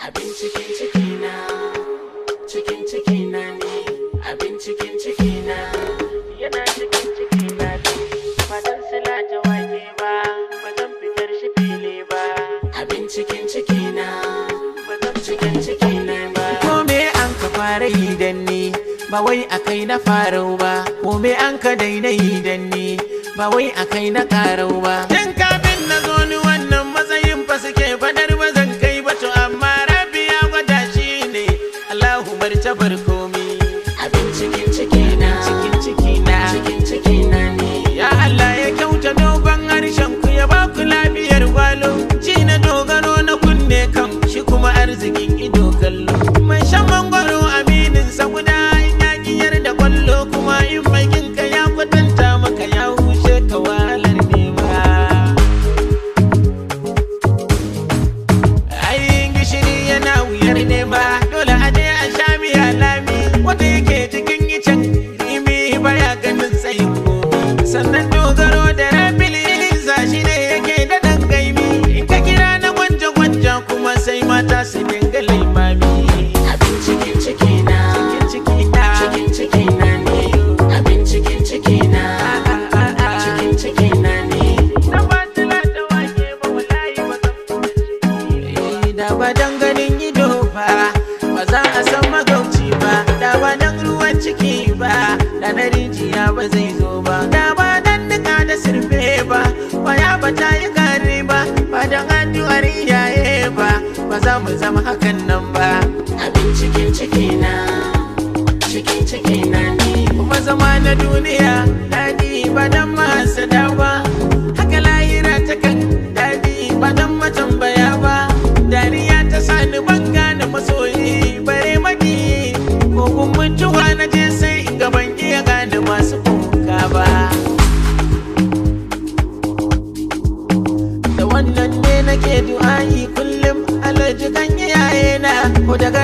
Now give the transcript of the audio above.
Abin cikin cikina, cikin cikina ne. Abin cikin cikina, yana cikin cikina ne. Fadan sila ta wake ba, ba zan fitar shi fili ba. Abin cikin cikina, ba zan cikin cikina ba. Kome an ka fara yi dan ni, ba wai akai na farau ba. Kome an ka daina yi dan ni, ba wai akai na karau ba. Tun kafin na zo ni wannan matsayin fa suke fadar ba zan kai ba to amma Rabbi ya gwada shi ne. Allahu martabar komi. Abin cikin cikina, cikin cikina, cikin cikina ne. Ya Allah ya kyauta dogon harshen ku ya ba ku lafiyar gwalo. Ci na dogaro na kunne kan shi kuma arzikin ido kallo. Mai shan mangwaro aminin sa guda in ya giyar da kwallo kuma in maginka ya kwatanta maka ya hushe ka wahalar nema. Ayin gishiri yana wuyar nema dole a je a sha miya lami. Wanda yake cikin icen rimi baya ganin tsayin komi. Sannan dogaro da rabili za shi ne yake da ɗan gaimi. In ka kira na gwanja-gwanja kuma sai mata su dinga laimami. Abin cikin cikina, cikin cikina, cikin cikina ne. Abin cikin cikina, cikin cikina ne. Na batila da wake ba wallahi ba zan fita. Da ba dan ganin ido ba, ba za a san magauci ba. Da ba dan ruwan ciki ba, da na rijiya ba zai zo ba. Da ba dan nika da sirfe ba, waya ba ta yi gari ba. Ba dan addu'ar iyaye ba, ba za mu zama hakan nan ba. Abin cikin cikina, cikin cikina ne. Kuma zama na duniya daɗi ba dan masu dawa. Haka lahira ta kan daɗi ba dan matambaya ba. Dariya ta sani ban gane masoyi bare maki. Kogun mutuwa na je sai in gaban iya gane masu kuka ba. Da wannan ne nake du'a'i kullum alaji kan iyaye na ko daga